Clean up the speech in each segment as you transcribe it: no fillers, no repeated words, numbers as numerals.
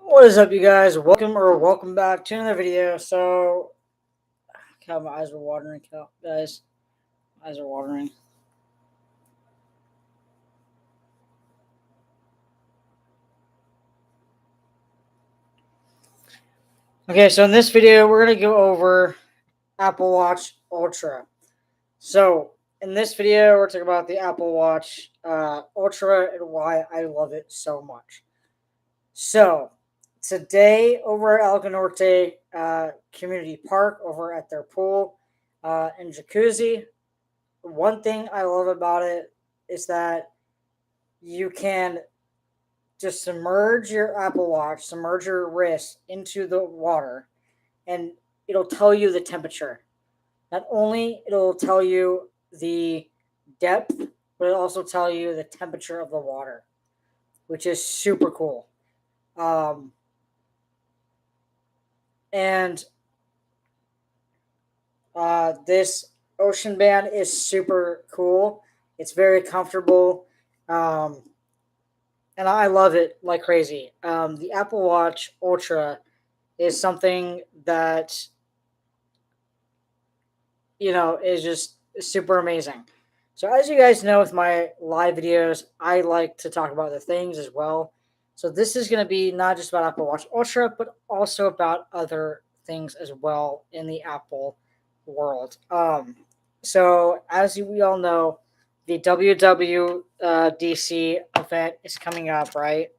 What is up, you guys? Welcome back to another video. So, God, my eyes are watering, guys. My eyes are watering. Okay, so in this video, we're gonna go over Apple Watch Ultra. So, in this video, we're talking about the Apple Watch Ultra and why I love it so much. So, today over at El Norte Community Park, over at their pool and jacuzzi, one thing I love about it is that you can just submerge your Apple Watch, submerge your wrist into the water, and it'll tell you the temperature. Not only it'll tell you the depth, but it'll also tell you the temperature of the water, which is super cool. And this Ocean Band is super cool. It's very comfortable. And I love it like crazy. The Apple Watch Ultra is something that is just super amazing. So as you guys know, with my live videos, I like to talk about the things as well. So this is going to be not just about Apple Watch Ultra, but also about other things as well in the Apple world. So as we all know, the WWDC event is coming up, right?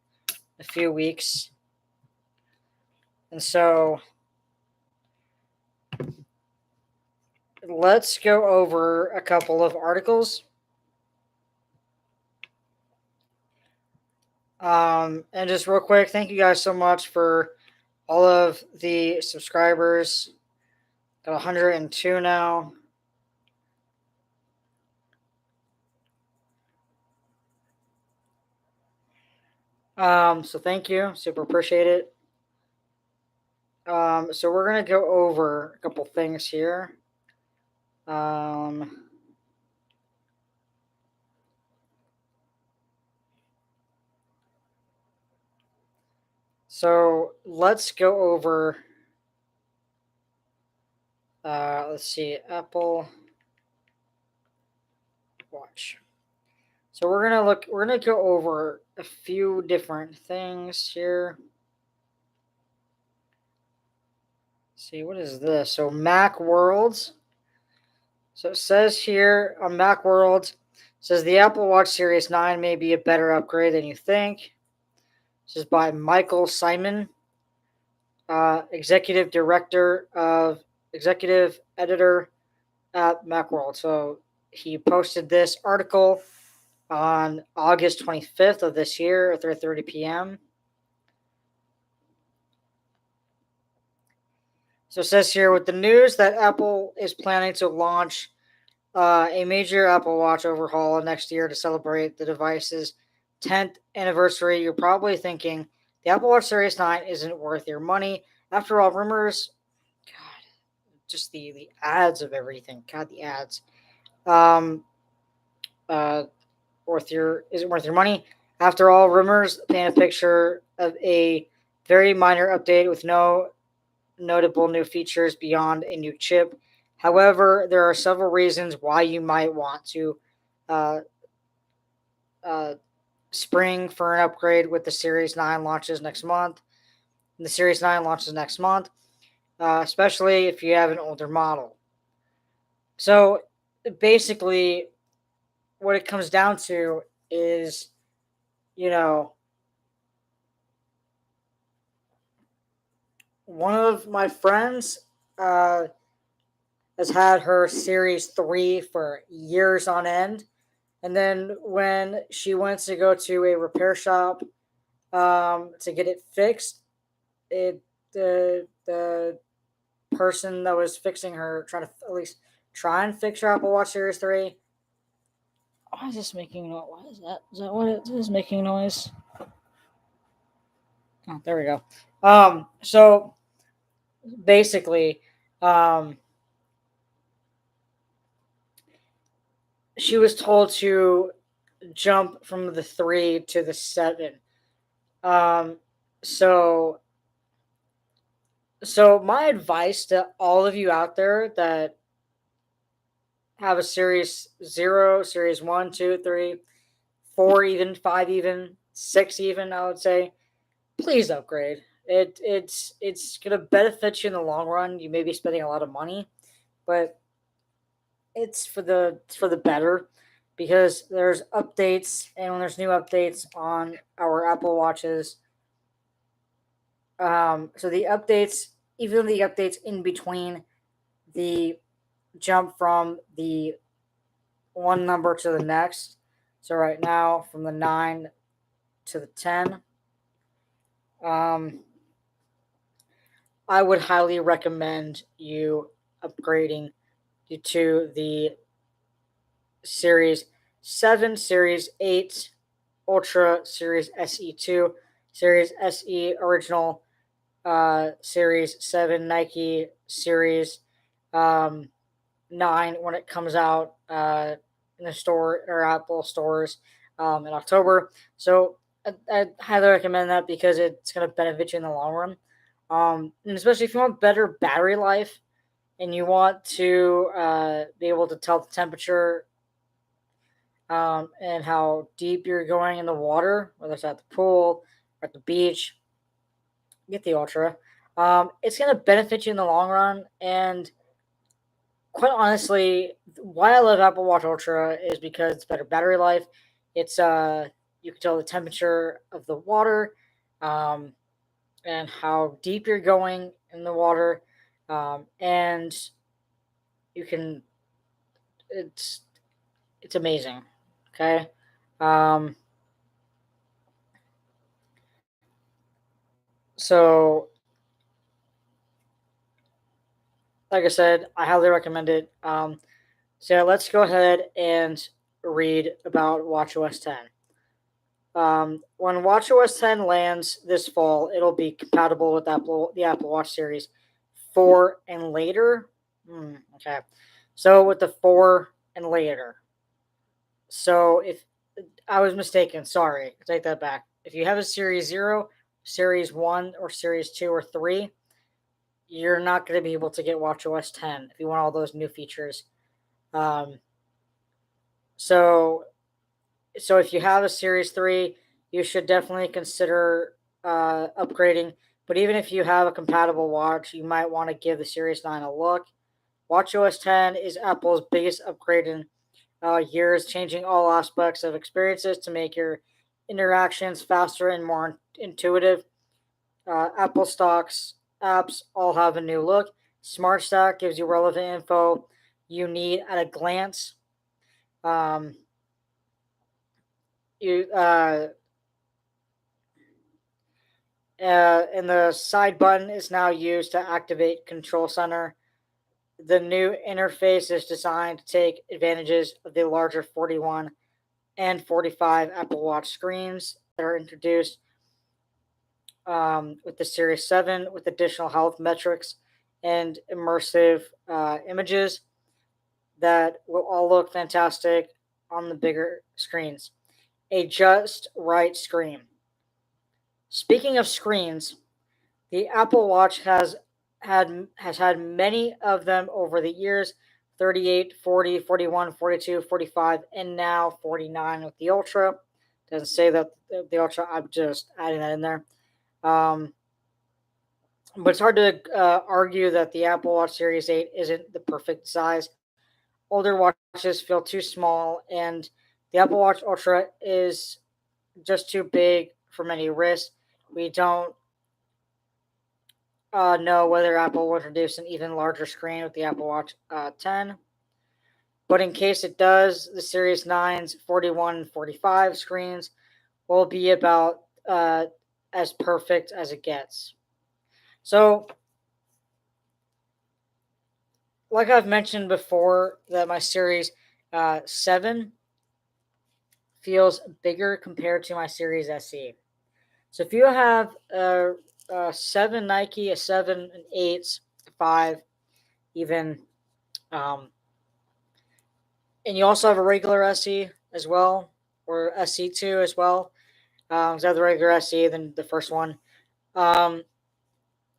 A few weeks. And so let's go over a couple of articles. And just real quick, thank you guys so much for all of the subscribers. Got 102 now. So thank you. Super appreciate it. So we're going to go over a couple things here. So let's go over, let's see, Apple Watch. So we're going to go over a few different things here. Let's see, what is this? So Macworld. So it says here on Macworld, says the Apple Watch Series 9 may be a better upgrade than you think. This is by Michael Simon, executive editor at Macworld. So he posted this article on August 25th of this year at 3:30 p.m. So it says here, with the news that Apple is planning to launch a major Apple Watch overhaul next year to celebrate the device's 10th anniversary, you're probably thinking the Apple Watch Series 9 isn't worth your money. After all, rumors, God, just the ads of everything. God, the ads. Isn't worth your money? After all, rumors paint a picture of a very minor update with no notable new features beyond a new chip. However, there are several reasons why you might want to uh, spring for an upgrade with the Series 9 launches next month. The Series 9 launches next month, especially if you have an older model. So basically, what it comes down to is, one of my friends has had her Series 3 for years on end. And then when she went to go to a repair shop to get it fixed, the person that was fixing her, trying to at least try and fix her Apple Watch Series 3. Why is this making noise? Why is that? Is that what it is making noise? Oh, there we go. So basically, um, she was told to jump from the 3 to the 7. Um, so so my advice to all of you out there that have a series 0, series 1, 2, 3, 4, even 5, even 6, even I would say, please upgrade. It's gonna benefit you in the long run. You may be spending a lot of money, but it's for the better, because there's updates, and when there's new updates on our Apple Watches, so the updates, even the updates in between the jump from the one number to the next. So right now, from the 9 to the 10, um, I would highly recommend you upgrading you to the Series 7, Series 8, Ultra, Series SE2, Series SE Original, Series 7 Nike, Series um, 9 when it comes out in the store or Apple stores in October. So I highly recommend that because it's going to benefit you in the long run. And especially if you want better battery life and you want to be able to tell the temperature and how deep you're going in the water, whether it's at the pool or at the beach, get the Ultra. It's going to benefit you in the long run. And quite honestly, why I love Apple Watch Ultra is because it's better battery life. It's you can tell the temperature of the water, um, and how deep you're going in the water, and you can. It's it's amazing. Okay. Um, so like I said, I highly recommend it. So yeah, let's go ahead and read about WatchOS 10. When WatchOS 10 lands this fall, it'll be compatible with the Apple Watch Series 4 and later. Okay, so with the 4 and later. So if I was mistaken, sorry, I take that back. If you have a Series 0, Series 1, or Series 2 or 3, you're not going to be able to get WatchOS 10 if you want all those new features. Um, so so if you have a Series 3, you should definitely consider upgrading. But even if you have a compatible watch, you might want to give the Series 9 a look. WatchOS 10 is Apple's biggest upgrade in years, changing all aspects of experiences to make your interactions faster and more intuitive. Apple stocks apps all have a new look. Smart Stack gives you relevant info you need at a glance. Um, you and the side button is now used to activate Control Center. The new interface is designed to take advantages of the larger 41 and 45 Apple Watch screens that are introduced with the Series 7, with additional health metrics and immersive images that will all look fantastic on the bigger screens. A just right screen. Speaking of screens, the Apple Watch has had many of them over the years: 38, 40, 41, 42, 45, and now 49 with the Ultra. Doesn't say that the Ultra, I'm just adding that in there. Um, but it's hard to argue that the Apple Watch Series 8 isn't the perfect size. Older watches feel too small, and the Apple Watch Ultra is just too big for many wrists. We don't know whether Apple will introduce an even larger screen with the Apple Watch 10. But in case it does, the Series 9's 41 and 45 screens will be about as perfect as it gets. So, like I've mentioned before, that my Series 7 feels bigger compared to my Series SE. So if you have a 7 Nike, a 7, an 8, a 5, even, um, and you also have a regular SE as well, or SE2 as well. So I have the regular SE, then the first one. Um,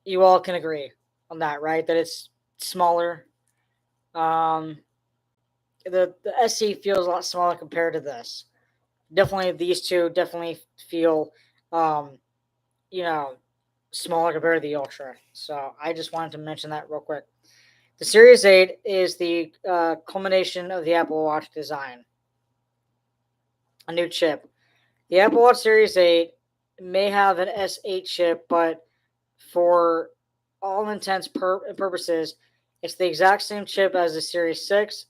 you all can agree on that, right? That it's smaller. Um, the SE feels a lot smaller compared to this. Definitely, these two definitely feel, um, you know, smaller compared to the Ultra. So I just wanted to mention that real quick. The Series 8 is the culmination of the Apple Watch design. A new chip. The Apple Watch Series 8 may have an S8 chip, but for all intents and purposes, it's the exact same chip as the Series 6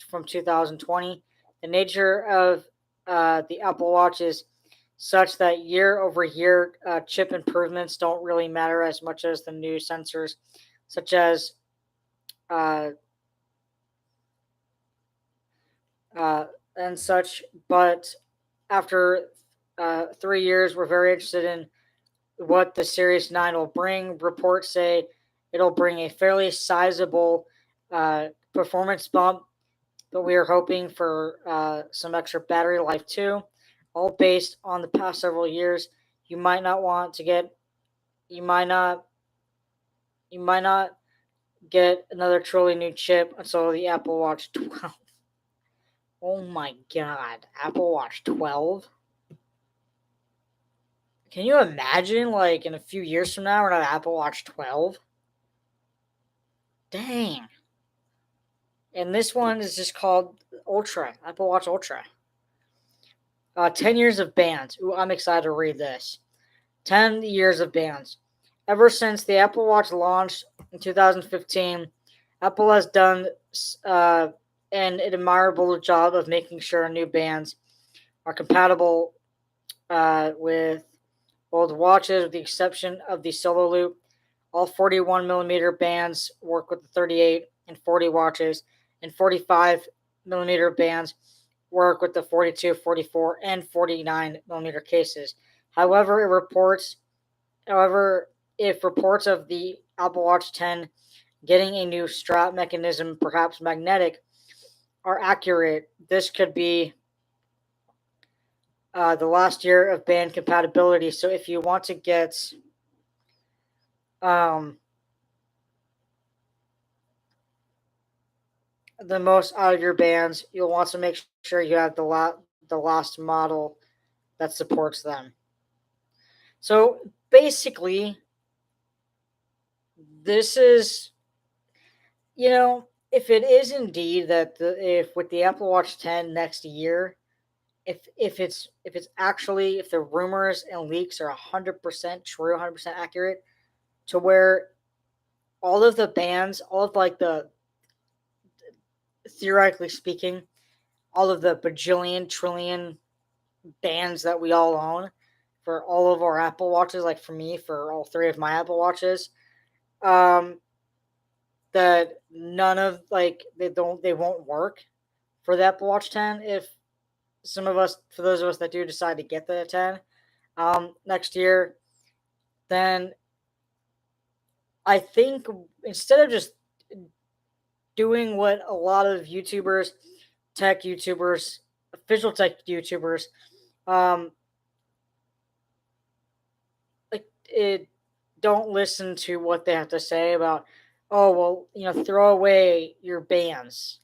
from 2020. The nature of the Apple Watch is such that year over year chip improvements don't really matter as much as the new sensors, such as uh, uh, and such. But after 3 years, we're very interested in what the Series 9 will bring. Reports say it'll bring a fairly sizable performance bump, but we are hoping for some extra battery life too, all based on the past several years. You might not want to get, you might not, you might not get another truly new chip until the Apple Watch 12. Oh my God, Apple Watch 12? Can you imagine, like, in a few years from now, we're not Apple Watch 12? Dang. And this one is just called Ultra, Apple Watch Ultra. 10 years of bans. Ooh, I'm excited to read this. 10 years of bans. Ever since the Apple Watch launched in 2015, Apple has done an admirable job of making sure new bands are compatible with old watches, with the exception of the Solo Loop. All 41 millimeter bands work with the 38 and 40 watches, and 45 millimeter bands work with the 42, 44, and 49 millimeter cases. However, if reports of the Apple Watch 10 getting a new strap mechanism, perhaps magnetic, are accurate, this could be the last year of band compatibility. So if you want to get um, the most out of your bands, you'll want to make sure you have the last model that supports them. So basically, this is, if it is indeed that if with the Apple Watch 10 next year, if the rumors and leaks are 100% true, 100% accurate, to where all of the bands, all of like the theoretically speaking, all of the bajillion trillion bands that we all own for all of our Apple Watches, like for me, for all three of my Apple Watches, um, that none of like they won't work for the Apple Watch 10 if for those of us that do decide to get the 10 next year, then I think instead of just doing what a lot of YouTubers, tech YouTubers, official tech YouTubers, um, like it, don't listen to what they have to say about, oh well, throw away your bands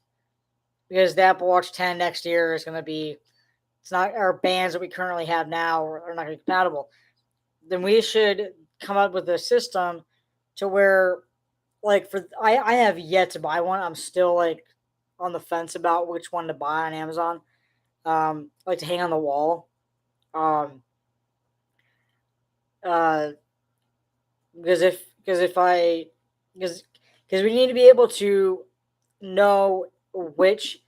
because the Apple Watch 10 next year is going to be, it's not our bands that we currently have now are not going to be compatible. Then we should come up with a system to where, like, I have yet to buy one. I'm still like on the fence about which one to buy on Amazon. Like to hang on the wall. Um, uh, because if I because we need to be able to know which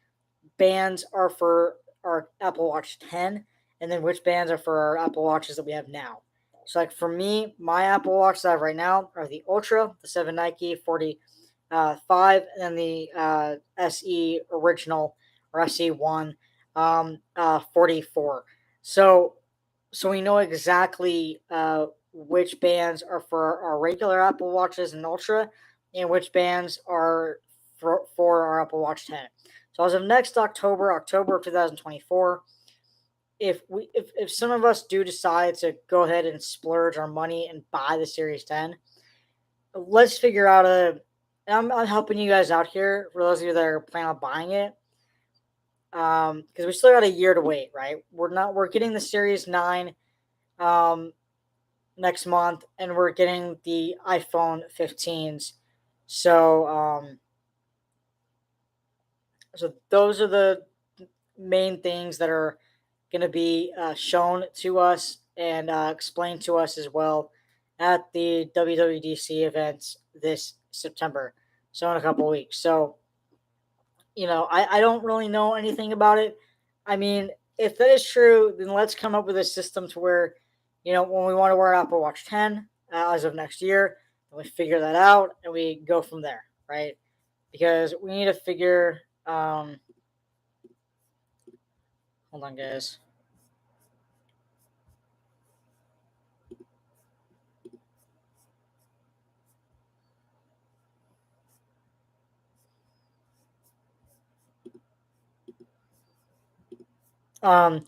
bands are for our Apple Watch 10 and then which bands are for our Apple Watches that we have now. So like for me, my Apple Watch that I have right now are the Ultra, the 7 Nike 45, and then the SE original or SE1 44. So so we know exactly which bands are for our regular Apple Watches and Ultra, and which bands are for our Apple Watch 10. So as of next October of 2024, if some of us do decide to go ahead and splurge our money and buy the Series 10, let's figure out a. I'm helping you guys out here for those of you that are planning on buying it, because we still got a year to wait, right? We're getting the Series 9 next month, and we're getting the iPhone 15s. So so those are the main things that are going to be shown to us and explained to us as well at the WWDC events this September. So in a couple weeks. So I don't really know anything about it. I mean, if that is true, then let's come up with a system to where, when we want to wear Apple Watch 10 as of next year, we figure that out and we go from there, right? Because we need to figure. Hold on, guys. Um,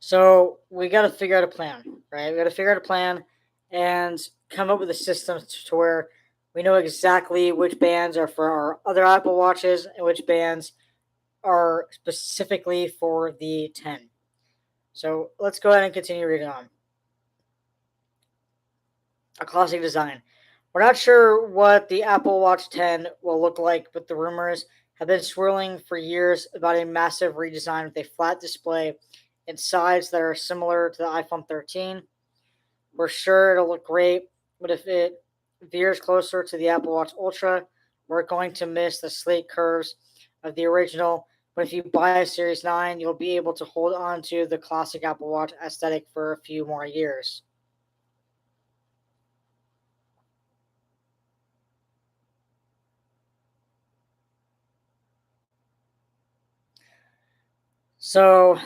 so we got to figure out a plan, right? We got to figure out a plan and come up with a system to where we know exactly which bands are for our other Apple Watches and which bands are specifically for the 10. So let's go ahead and continue reading on. A classic design. We're not sure what the Apple Watch 10 will look like, but the rumors have been swirling for years about a massive redesign with a flat display and sides that are similar to the iPhone 13. We're sure it'll look great, but if it veers closer to the Apple Watch Ultra, we're going to miss the sleek curves of the original. But if you buy a Series 9, you'll be able to hold on to the classic Apple Watch aesthetic for a few more years. So,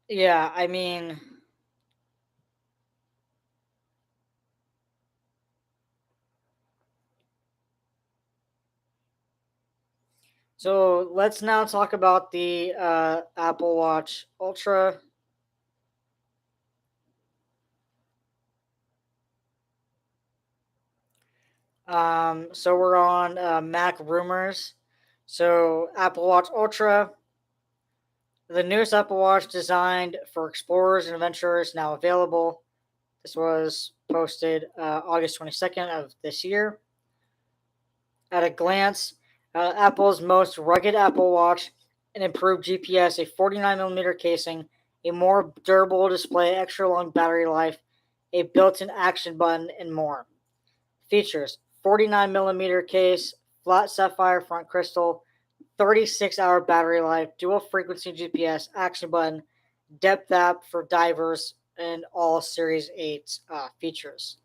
yeah, I mean, so let's now talk about the Apple Watch Ultra. So we're on Mac rumors. So Apple Watch Ultra, the newest Apple Watch designed for explorers and adventurers, now available. This was posted August 22nd of this year. At a glance, Apple's most rugged Apple Watch, an improved GPS, a 49mm casing, a more durable display, extra long battery life, a built in action button, and more. Features: 49mm case, flat sapphire front crystal, 36-hour battery life, dual frequency GPS, action button, depth app for divers, and all Series 8 features.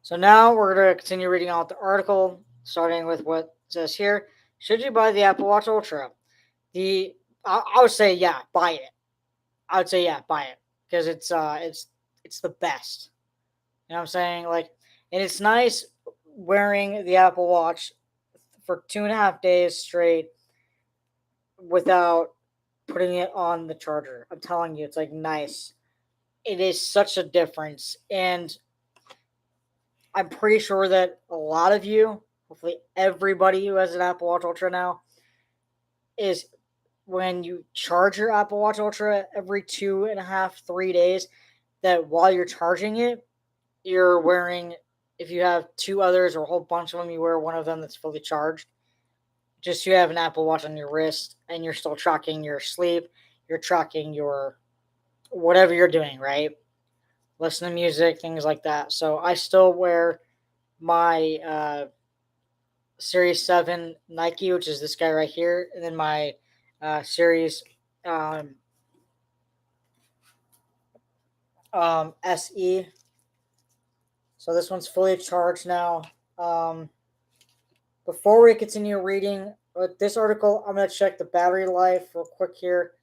So now we're going to continue reading out the article, starting with what it says here. Should you buy the Apple Watch Ultra? I would say yeah, buy it. I would say yeah, buy it because it's the best. You know what I'm saying? Like, and it's nice wearing the Apple Watch for 2.5 days straight without putting it on the charger. I'm telling you, it's like nice. It is such a difference, and I'm pretty sure that a lot of you, hopefully everybody who has an Apple Watch Ultra now, is when you charge your Apple Watch Ultra every 2.5, 3 days, that while you're charging it, you're wearing, if you have two others or a whole bunch of them, you wear one of them that's fully charged. Just you have an Apple Watch on your wrist and you're still tracking your sleep, you're tracking your whatever you're doing, right? Listen to music, things like that. So I still wear my Series 7 Nike, which is this guy right here, and then my Series um, SE. So this one's fully charged now. Before we continue reading, But this article, I'm going to check the battery life real quick here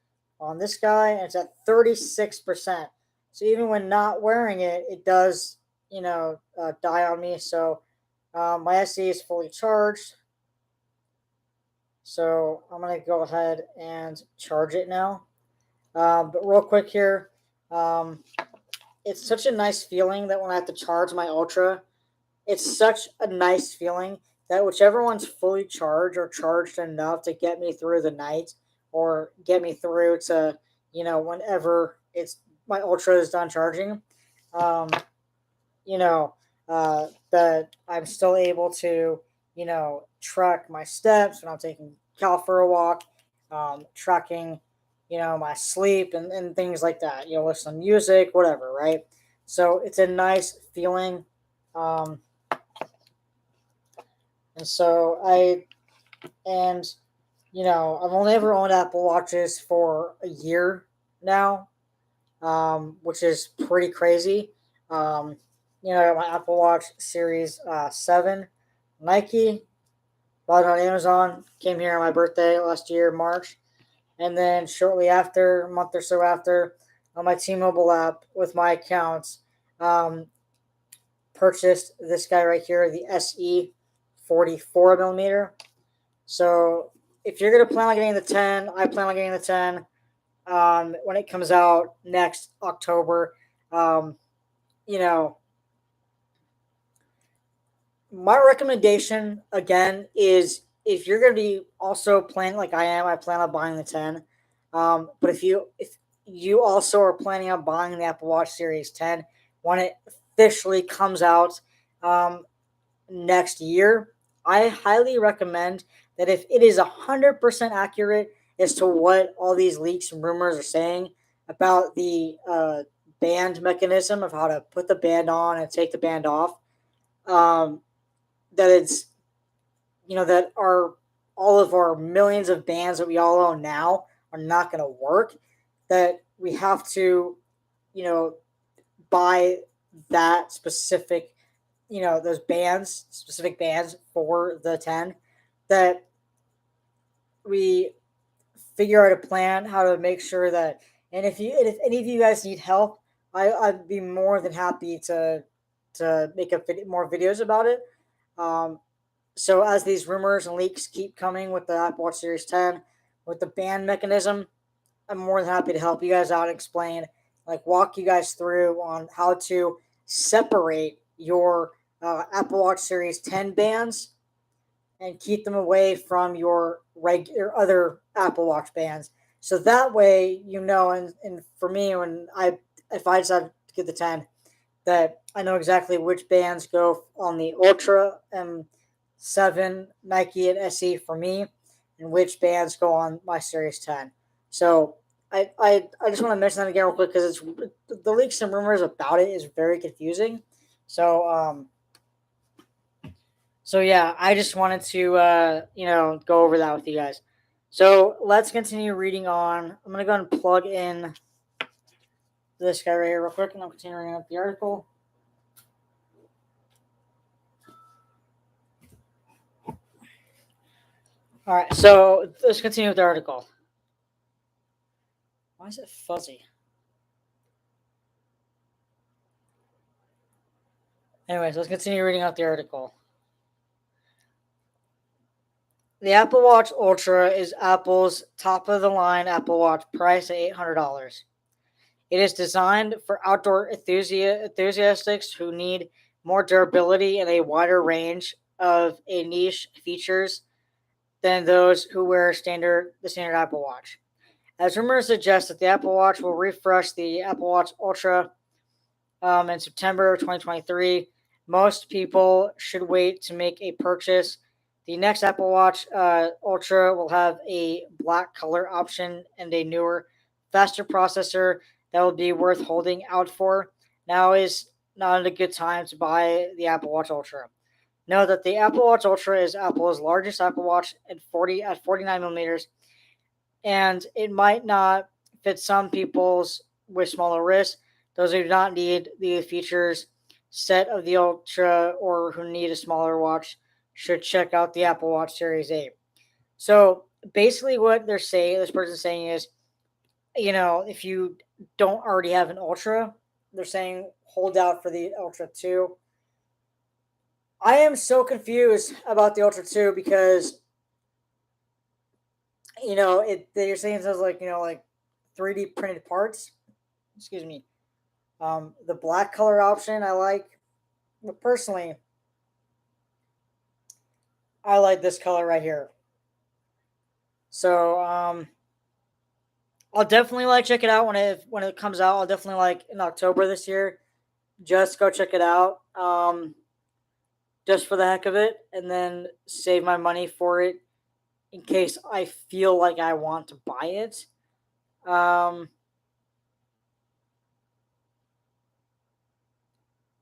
on this guy, and it's at 36%. So even when not wearing it, it does, die on me. So my SE is fully charged. So I'm going to go ahead and charge it now. But real quick here, it's such a nice feeling that when I have to charge my Ultra, it's such a nice feeling that whichever one's fully charged or charged enough to get me through the night or get me through to, whenever it's my Ultra is done charging, um, you know, that I'm still able to, track my steps when I'm taking Cal for a walk, tracking, my sleep and things like that, listen to music, whatever, right? So it's a nice feeling. Um, and so and, I've only ever owned Apple Watches for a year now, which is pretty crazy. I got my Apple Watch Series 7 Nike, bought it on Amazon, came here on my birthday last year, March. And then shortly after, a month or so after, on my T-Mobile app with my accounts, um, purchased this guy right here, the SE 44 millimeter. So if you're going to plan on getting the 10, I plan on getting the 10 when it comes out next October. Um, you know, my recommendation again is if you're going to be also planning like I am, I plan on buying the 10. But if you also are planning on buying the Apple Watch Series 10 when it officially comes out um, next year, I highly recommend that if it is 100% accurate as to what all these leaks and rumors are saying about the band mechanism of how to put the band on and take the band off, um, that it's that our all of our millions of bands that we all own now are not going to work, that we have to you know buy that specific those bands, specific bands for the 10, that we figure out a plan how to make sure that, and if any of you guys need help, I'd be more than happy to make more videos about it. um, So as these rumors and leaks keep coming with the Apple Watch Series 10, with the band mechanism, I'm more than happy to help you guys out and explain, like walk you guys through on how to separate your Apple Watch Series 10 bands and keep them away from your regular other Apple Watch bands. So that way, and for me, if I decide to get the 10, that I know exactly which bands go on the Ultra M7 Nike and SE for me, and which bands go on my Series 10. So I just want to mention that again real quick because it's the leaks and rumors about it is very confusing. So yeah, I just wanted to go over that with you guys. So let's continue reading on. I'm gonna go and plug in this guy right here real quick, and I'll continue reading up the article. All right, so let's continue with the article. Why is it fuzzy? Anyways, let's continue reading out the article. The Apple Watch Ultra is Apple's top of the line Apple Watch, priced at $800. It is designed for outdoor enthusiasts who need more durability and a wider range of a niche features than those who wear the standard Apple Watch. As rumors suggest that the Apple Watch will refresh the Apple Watch Ultra in September of 2023, most people should wait to make a purchase. The next Apple Watch Ultra will have a black color option and a newer, faster processor that will be worth holding out for. Now is not a good time to buy the Apple Watch Ultra. Know that the Apple Watch Ultra is Apple's largest Apple Watch at 49 millimeters, and it might not fit some people's with smaller wrists. Those who do not need the features set of the Ultra or who need a smaller watch should check out the Apple Watch Series 8. So basically, what they're saying, this person's saying is, if you don't already have an Ultra, they're saying hold out for the Ultra 2. I am so confused about the Ultra 2 because, they're saying it says like, like 3D printed parts. Excuse me. The black color option I like, but personally, I like this color right here. So, I'll definitely check it out when it comes out. I'll definitely in October this year. Just go check it out. Just for the heck of it, and then save my money for it in case I feel like I want to buy it.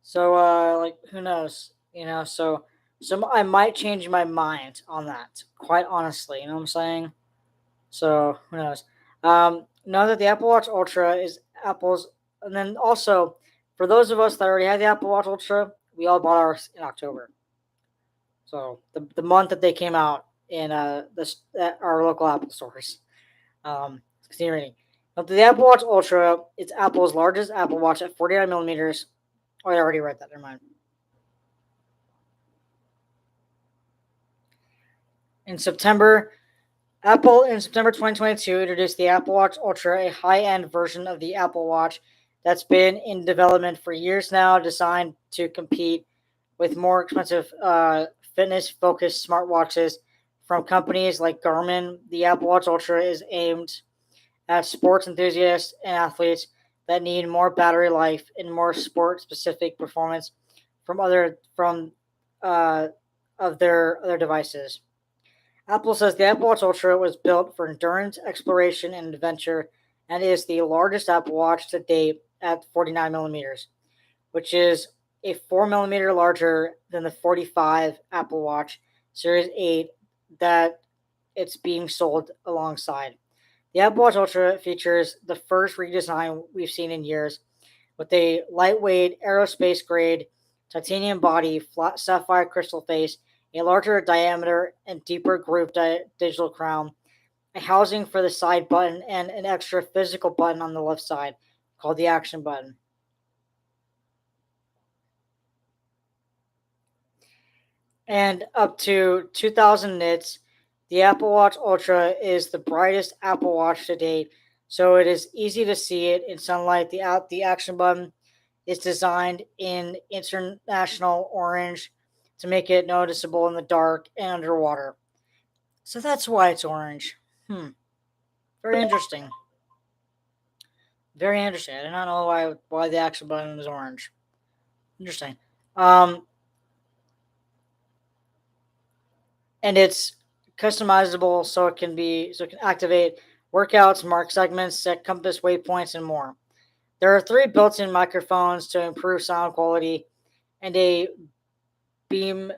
So who knows? So I might change my mind on that. Quite honestly, you know what I'm saying? So who knows? Know that the Apple Watch Ultra is Apple's, and then also for those of us that already have the Apple Watch Ultra, we all bought ours in October. So the month that they came out in our local Apple stores. Continue reading. Now, the Apple Watch Ultra, it's Apple's largest Apple Watch at 49 millimeters. Oh, I already read that. Never mind. In September 2022 introduced the Apple Watch Ultra, a high-end version of the Apple Watch that's been in development for years now, designed to compete with more expensive fitness-focused smartwatches from companies like Garmin. The Apple Watch Ultra is aimed at sports enthusiasts and athletes that need more battery life and more sport-specific performance from of their other devices. Apple says the Apple Watch Ultra was built for endurance, exploration, and adventure, and is the largest Apple Watch to date at 49 millimeters, which is a 4 millimeter larger than the 45 Apple Watch Series 8 that it's being sold alongside. The Apple Watch Ultra features the first redesign we've seen in years, with a lightweight aerospace grade titanium body, flat sapphire crystal face, a larger diameter and deeper groove digital crown, a housing for the side button, and an extra physical button on the left side called the action button. And up to 2000 nits, the Apple Watch Ultra is the brightest Apple Watch to date, so it is easy to see it in sunlight. The action button is designed in international orange to make it noticeable in the dark and underwater. So that's why it's orange. Very interesting. Very interesting. I do not know why the action button is orange. Interesting. And it's customizable so it can activate workouts, mark segments, set compass waypoints, and more. There are 3 built-in microphones to improve sound quality, and a beam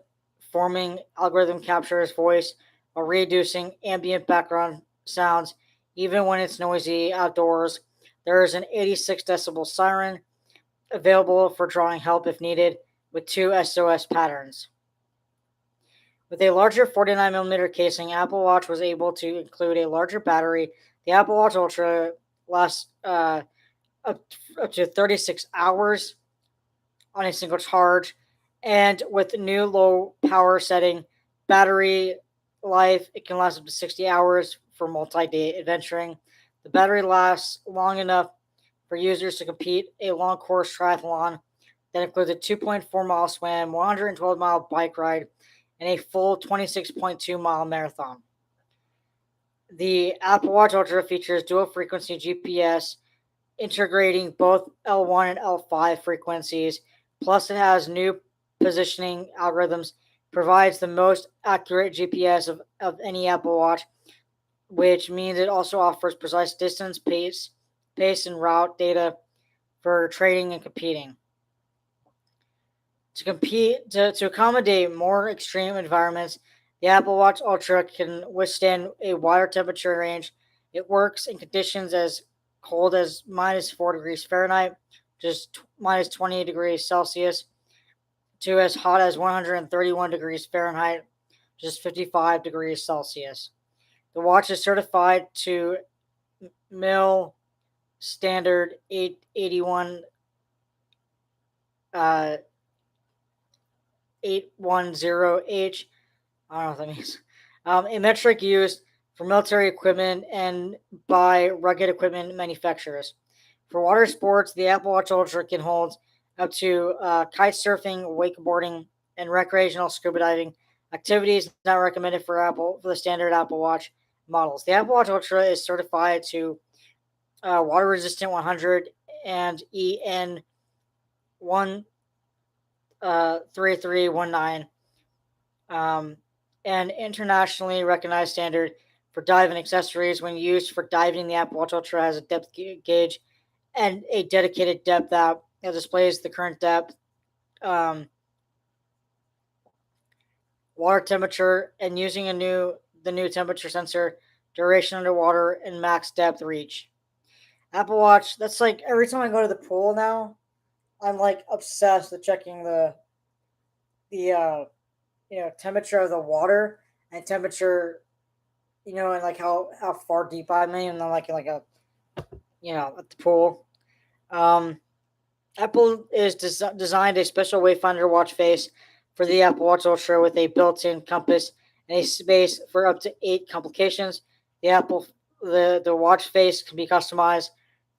forming algorithm captures voice while reducing ambient background sounds even when it's noisy outdoors. There is an 86 decibel siren available for drawing help if needed, with 2 SOS patterns. With a larger 49mm casing, Apple Watch was able to include a larger battery. The Apple Watch Ultra lasts up to 36 hours on a single charge, and with new low power setting battery life, it can last up to 60 hours for multi-day adventuring. The battery lasts long enough for users to compete a long course triathlon that includes a 2.4 mile swim, 112 mile bike ride, and a full 26.2 mile marathon. The Apple Watch Ultra features dual frequency GPS, integrating both L1 and L5 frequencies. Plus, it has new positioning algorithms, provides the most accurate GPS of any Apple Watch, which means it also offers precise distance, pace, and route data for trading and competing. To accommodate more extreme environments, the Apple Watch Ultra can withstand a wider temperature range. It works in conditions as cold as -4 degrees Fahrenheit, just -20 degrees Celsius, to as hot as 131 degrees Fahrenheit, just 55 degrees Celsius. The watch is certified to MIL standard 881 810H. I don't know what that means. A metric used for military equipment and by rugged equipment manufacturers. For water sports, the Apple Watch Ultra can hold up to kite surfing, wakeboarding, and recreational scuba diving activities not recommended for the standard Apple Watch models. The Apple Watch Ultra is certified to water resistant 100 and EN 13319, an internationally recognized standard for diving accessories. When used for diving, the Apple Watch Ultra has a depth gauge and a dedicated depth app that displays the current depth, water temperature, and using the new temperature sensor, duration underwater, and max depth reach. Apple Watch. That's like every time I go to the pool now, I'm like obsessed with checking the temperature of the water and temperature, and like how far deep I'm in, and then like a at the pool. Um, Apple is designed a special wayfinder watch face for the Apple Watch Ultra with a built-in compass and a space for up to 8 complications. The watch face can be customized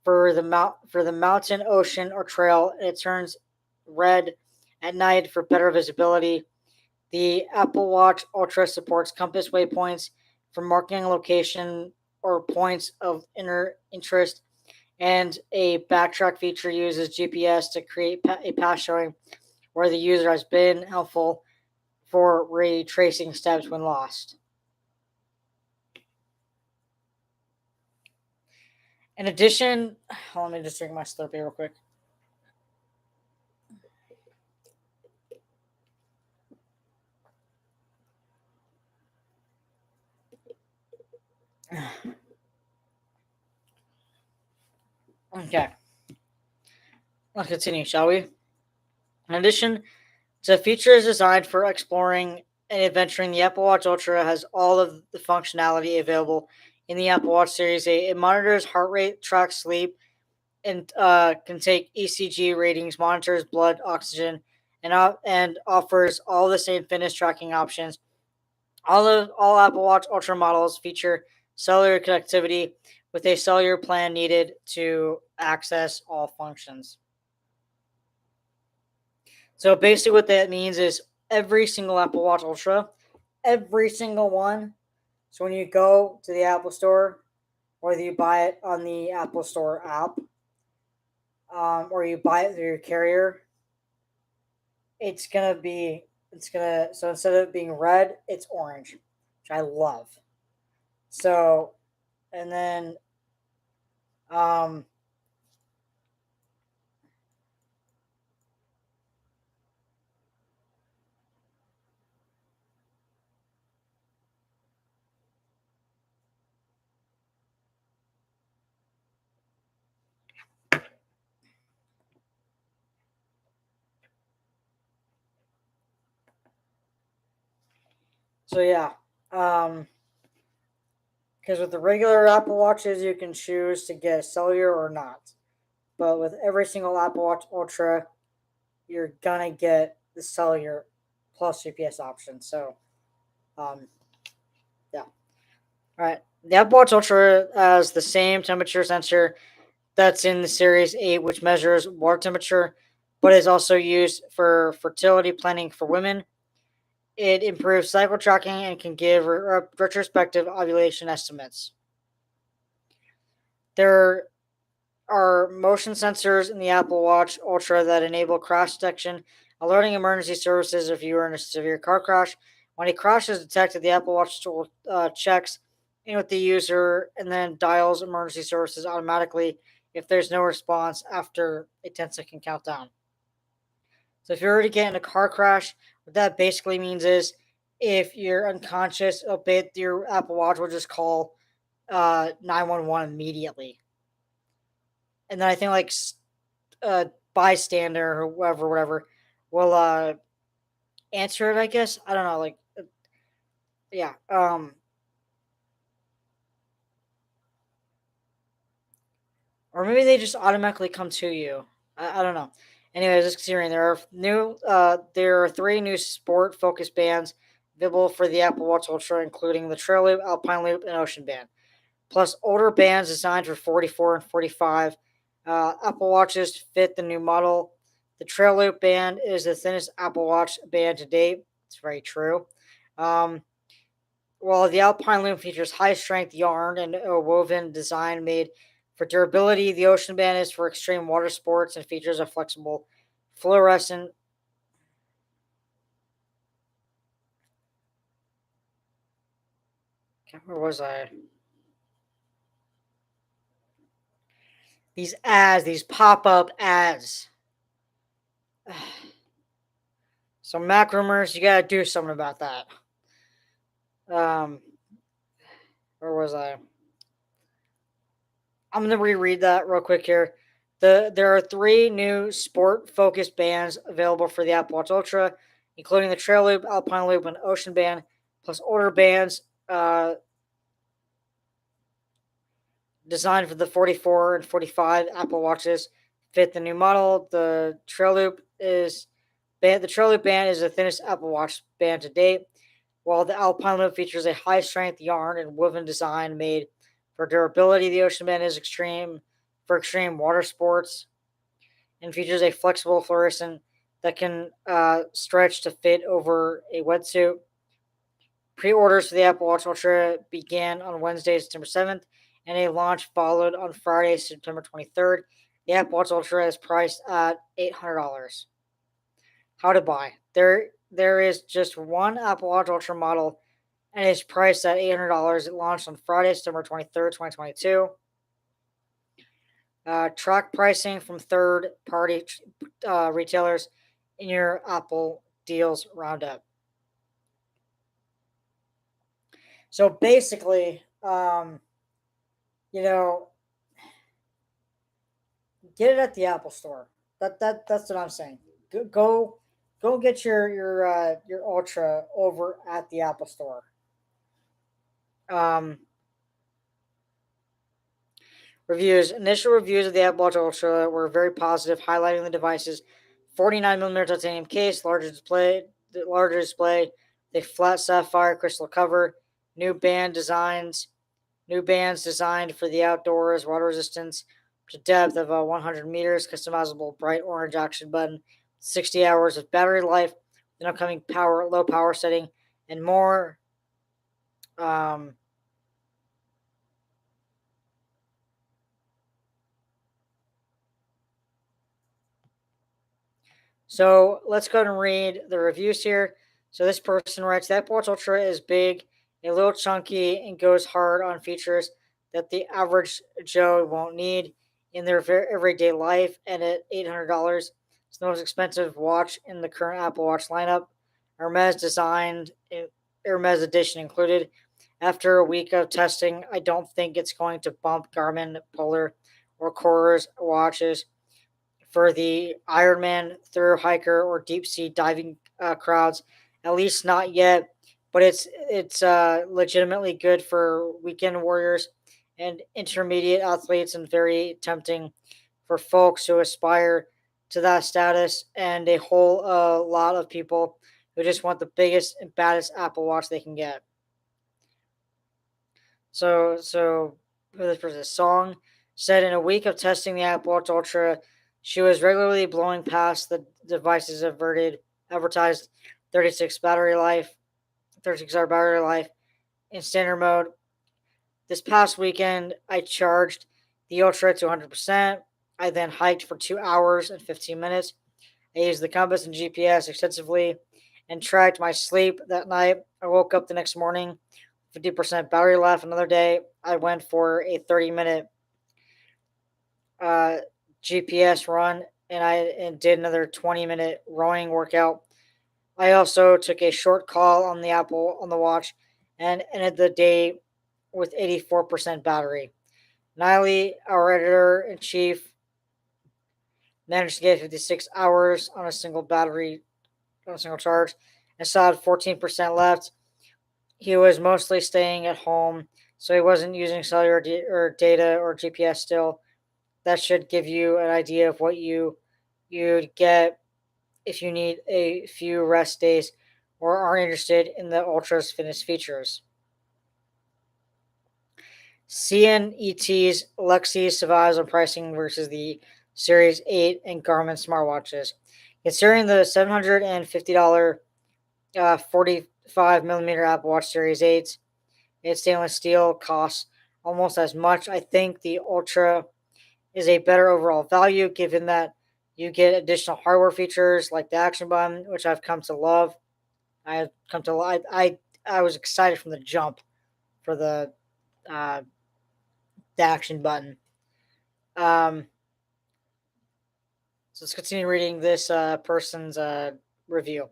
for the mountain, ocean, or trail, and it turns red at night for better visibility. The Apple Watch Ultra supports compass waypoints for marking location or points of interest, and a backtrack feature uses GPS to create a path showing where the user has been, helpful for retracing steps when lost. In addition, let me just drink my Slurpee real quick. Okay, let's continue, shall we? In addition to features designed for exploring and adventuring, the Apple Watch Ultra has all of the functionality available in the Apple Watch Series 8. It monitors heart rate, tracks sleep, and can take ECG readings, monitors blood oxygen, and offers all the same fitness tracking options. All Apple Watch Ultra models feature cellular connectivity with a cellular plan needed to access all functions. So basically, what that means is every single Apple Watch Ultra, every single one. So when you go to the Apple Store, whether you buy it on the Apple Store app, or you buy it through your carrier, so instead of it being red, it's orange, which I love. So, and then um so yeah. Because with the regular Apple Watches, you can choose to get cellular or not. But with every single Apple Watch Ultra, you're gonna get the cellular plus GPS option. So, um, yeah. All right. The Apple Watch Ultra has the same temperature sensor that's in the Series 8, which measures water temperature, but is also used for fertility planning for women. It improves cycle tracking and can give retrospective ovulation estimates. There are motion sensors in the Apple Watch Ultra that enable crash detection, alerting emergency services if you are in a severe car crash. When a crash is detected, the Apple Watch checks in with the user and then dials emergency services automatically if there's no response after a 10-second countdown. So if you're already getting a car crash, what that basically means is if you're unconscious a bit, your Apple Watch will just call 911 immediately. And then I think like bystander or whatever will answer it. I guess I don't know. Like, yeah. or maybe they just automatically come to you. I don't know. Anyways, just considering there are three new sport focused bands available for the Apple Watch Ultra, including the Trail Loop, Alpine Loop, and Ocean Band. Plus older bands designed for 44 and 45. Apple Watches fit the new model. The Trail Loop band is the thinnest Apple Watch band to date. It's very true. Um, while the Alpine Loop features high strength yarn and a woven design made for durability, the Ocean Band is for extreme water sports and features a flexible fluorescent. Where was I? These pop up ads. So Mac rumors, you gotta do something about that. Um, where was I? I'm gonna reread that real quick here. There are three new sport focused bands available for the Apple Watch Ultra, including the Trail Loop, Alpine Loop, and Ocean Band, plus older bands designed for the 44 and 45 Apple Watches fit the new model. The Trail Loop band is the thinnest Apple Watch band to date, while the Alpine Loop features a high strength yarn and woven design made for durability. The Ocean Band is extreme water sports and features a flexible fluorescent that can stretch to fit over a wetsuit. Pre-orders for the Apple Watch Ultra began on Wednesday, September 7th, and a launch followed on Friday, September 23rd. The Apple Watch Ultra is priced at $800. How to buy? There is just one Apple Watch Ultra model, and it's priced at $800. It launched on Friday, September 23rd, 2022. Track pricing from third-party retailers in your Apple Deals Roundup. So basically, get it at the Apple Store. That's what I'm saying. Go get your Ultra over at the Apple Store. Initial reviews of the Apple Watch Ultra were very positive, highlighting the device's 49mm titanium case, larger display, the flat sapphire crystal cover, new bands designed for the outdoors, water resistance to depth of 100 meters, customizable bright orange action button, 60 hours of battery life, an upcoming low power setting, and more. So let's go ahead and read the reviews here. So this person writes, the Apple Watch Ultra is big, a little chunky, and goes hard on features that the average Joe won't need in their everyday life. And at $800, it's the most expensive watch in the current Apple Watch lineup. Hermes edition included. After a week of testing, I don't think it's going to bump Garmin, Polar, or Core's watches for the Ironman, through hiker, or deep sea diving crowds. At least not yet, but it's legitimately good for weekend warriors and intermediate athletes, and very tempting for folks who aspire to that status, and a whole lot of people who just want the biggest and baddest Apple Watch they can get. So this person's song said, in a week of testing the Apple Watch Ultra, she was regularly blowing past the device's advertised 36-hour battery life in standard mode. This past weekend, I charged the Ultra to 100%. I then hiked for 2 hours and 15 minutes. I used the compass and GPS extensively and tracked my sleep that night. I woke up the next morning, 50% battery life. Another day, I went for a 30-minute GPS run, and did another 20-minute rowing workout. I also took a short call on the watch, and ended the day with 84% battery. Niley, our editor-in-chief, managed to get 56 hours on a single charge, and still had 14% left. He was mostly staying at home, so he wasn't using cellular data or GPS still. that should give you an idea of what you'd get if you need a few rest days or aren't interested in the Ultra's fitness features. CNET's Lexi survives on pricing versus the Series 8 and Garmin smartwatches. Considering the $750 45mm Apple Watch Series 8, its stainless steel costs almost as much. I think the Ultra is a better overall value given that you get additional hardware features like the action button, which I've come to love. I was excited from the jump for uh, the action button. So let's continue reading this person's review.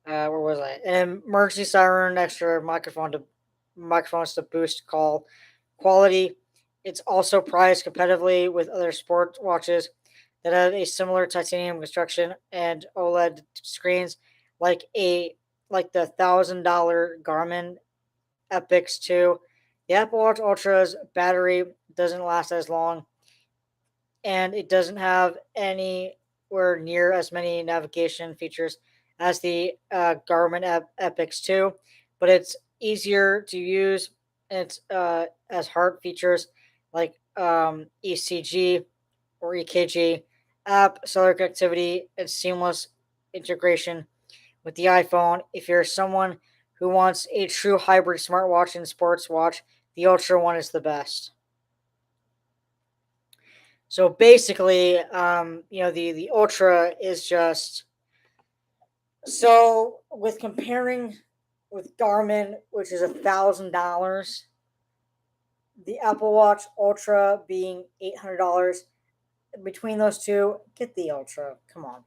Where was I? An emergency siren, extra microphones to boost call quality. It's also priced competitively with other sports watches that have a similar titanium construction and OLED screens, like the $1,000 Garmin Epix 2. The Apple Watch Ultra's battery doesn't last as long, and it doesn't have anywhere near as many navigation features as the Garmin Epix 2, but it's easier to use. It's as heart features like ECG or EKG, app, cellular connectivity, and seamless integration with the iPhone. If you're someone who wants a true hybrid smartwatch and sports watch, the Ultra one is the best. So basically, the Ultra is just so with comparing with Garmin, which is $1,000, the Apple Watch Ultra being $800. Between those two, get the Ultra. Come on,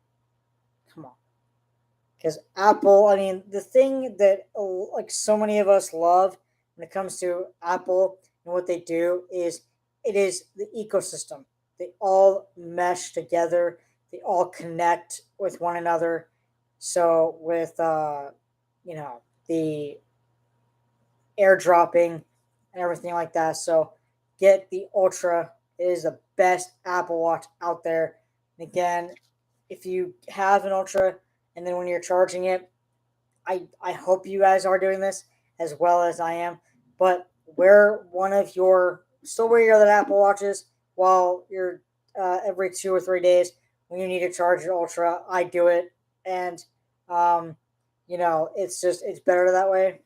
come on. Because Apple, I mean, the thing that like so many of us love when it comes to Apple and what they do is it is the ecosystem. They all mesh together. They all connect with one another. So with the airdropping and everything like that. So get the Ultra. It is the best Apple Watch out there. And again, if you have an Ultra and then when you're charging it, I hope you guys are doing this as well as I am. But wear wear your other Apple Watches while you're every 2 or 3 days when you need to charge your Ultra. I do it, and it's better that way.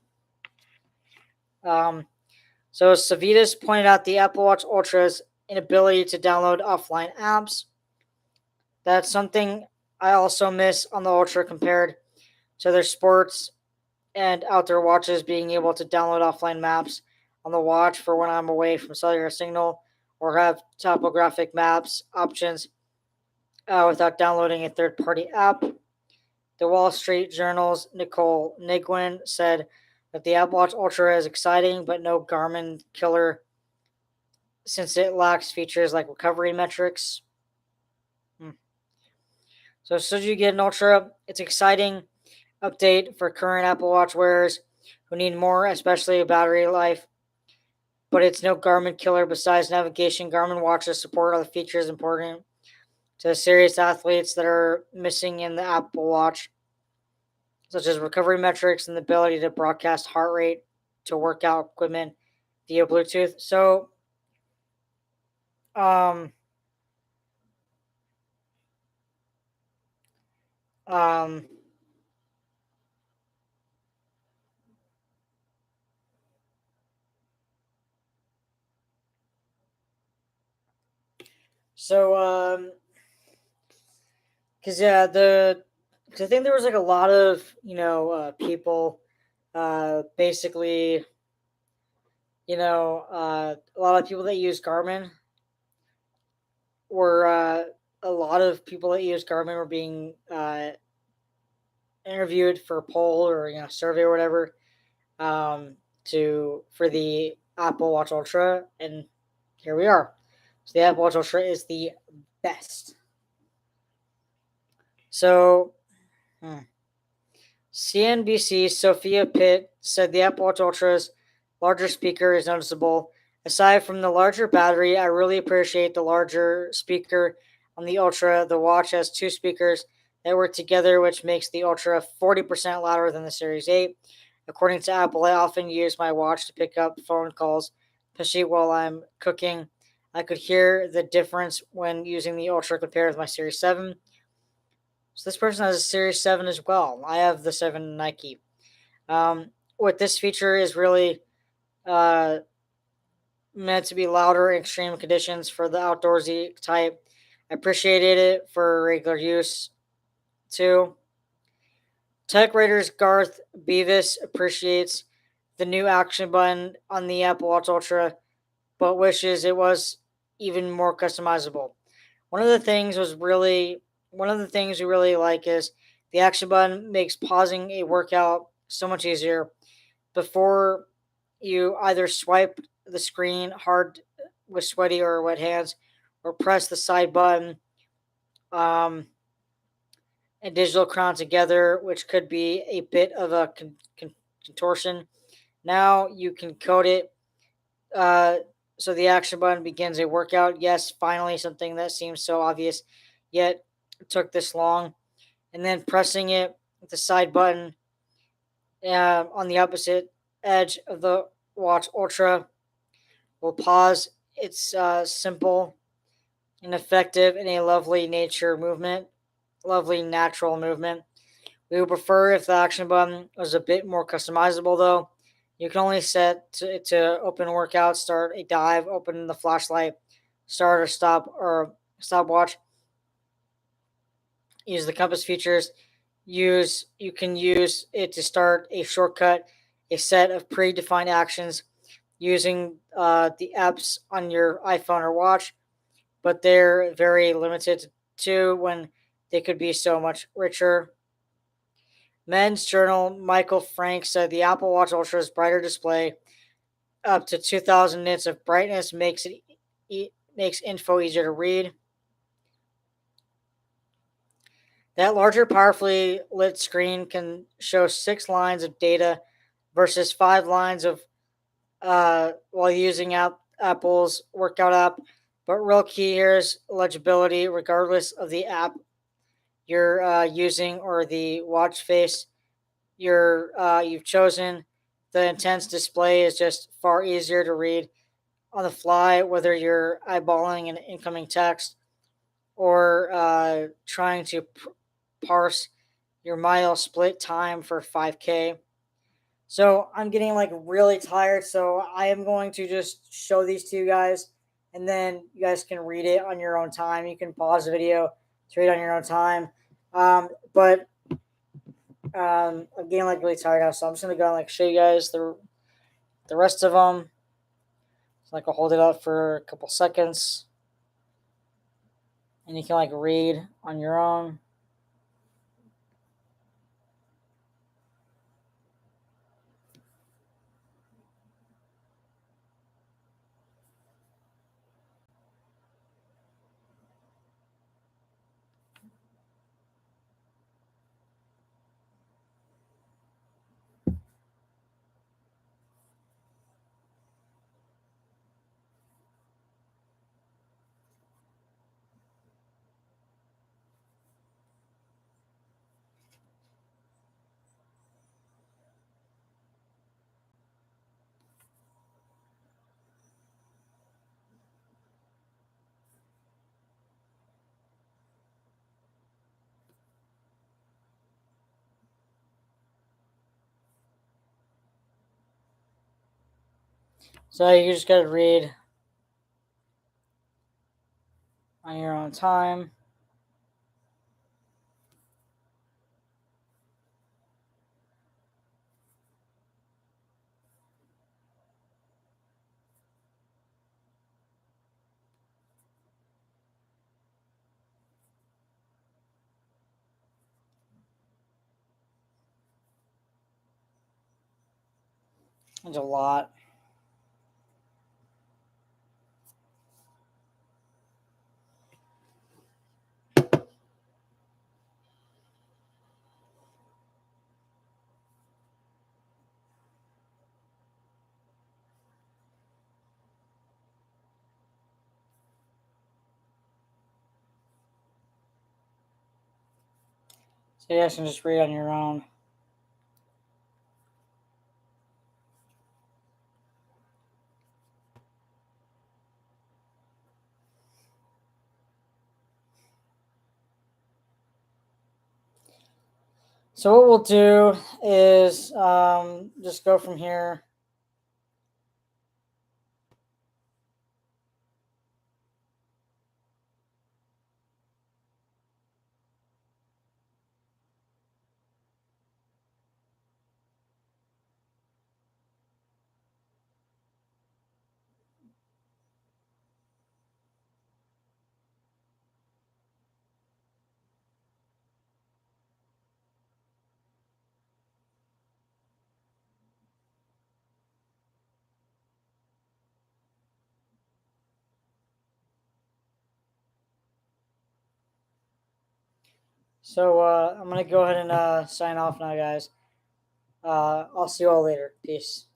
So Savitas pointed out the Apple Watch Ultra's inability to download offline apps. That's something I also miss on the Ultra compared to their sports and outdoor watches, being able to download offline maps on the watch for when I'm away from cellular signal or have topographic maps options without downloading a third-party app. The Wall Street Journal's Nicole Niguin said that the Apple Watch Ultra is exciting, but no Garmin killer since it lacks features like recovery metrics. So should you get an Ultra, it's exciting update for current Apple Watch wearers who need more, especially battery life. But it's no Garmin killer. Besides navigation, Garmin watches support other features important to serious athletes that are missing in the Apple Watch, such as recovery metrics and the ability to broadcast heart rate to workout equipment via Bluetooth. So, um, um, so, because yeah, cause I think there was like a lot of people, basically, a lot of people that use Garmin were a lot of people that use Garmin were being interviewed for a poll or survey or whatever, to for the Apple Watch Ultra, and here we are. So the Apple Watch Ultra is the best. So, CNBC's Sophia Pitt said the Apple Watch Ultra's larger speaker is noticeable, Aside from the larger battery, I really appreciate the larger speaker on the Ultra. The watch has two speakers that work together, which makes the Ultra 40% louder than the Series 8. According to Apple, I often use my watch to pick up phone calls, especially while I'm cooking. I could hear the difference when using the Ultra compared with my Series 7. So this person has a Series 7 as well. I have the 7 Nike. What this feature is really uh, meant to be louder in extreme conditions for the outdoorsy type. I appreciated it for regular use too. Tech Raiders Garth Beavis appreciates the new action button on the Apple Watch Ultra, but wishes it was even more customizable. One of the things was really One of the things we really like is the action button makes pausing a workout so much easier. Before you either swipe the screen hard with sweaty or wet hands, or press the side button um, and digital crown together, which could be a bit of a contortion. Now you can code it uh, so the action button begins a workout. Yes, finally, something that seems so obvious, yet it took this long. And then pressing it with the side button on the opposite edge of the Watch Ultra will pause. It's simple and effective in a lovely natural movement. We would prefer if the action button was a bit more customizable, though. You can only set to open workout, start a dive, open the flashlight, start or stopwatch. Use the compass features. You can use it to start a shortcut, a set of predefined actions using the apps on your iPhone or watch, but they're very limited to when they could be so much richer. Men's Journal Michael Frank said the Apple Watch Ultra's brighter display, up to 2,000 nits of brightness, makes info easier to read. That larger, powerfully lit screen can show 6 lines of data versus 5 lines of while using Apple's workout app. But real key here is legibility, regardless of the app you're using or the watch face you've chosen. The intense display is just far easier to read on the fly, whether you're eyeballing an incoming text or trying to parse your mile split time for 5K. So I'm getting like really tired, so I am going to just show these to you guys, and then you guys can read it on your own time. You can pause the video to read on your own time. But I'm getting like really tired now, so I'm just gonna go and like show you guys the rest of them. So like I'll hold it up for a couple seconds, and you can like read on your own. So you just gotta read on your own time. There's a lot. So you guys can just read on your own. So what we'll do is just go from here. So I'm going to go ahead and sign off now, guys. I'll see you all later. Peace.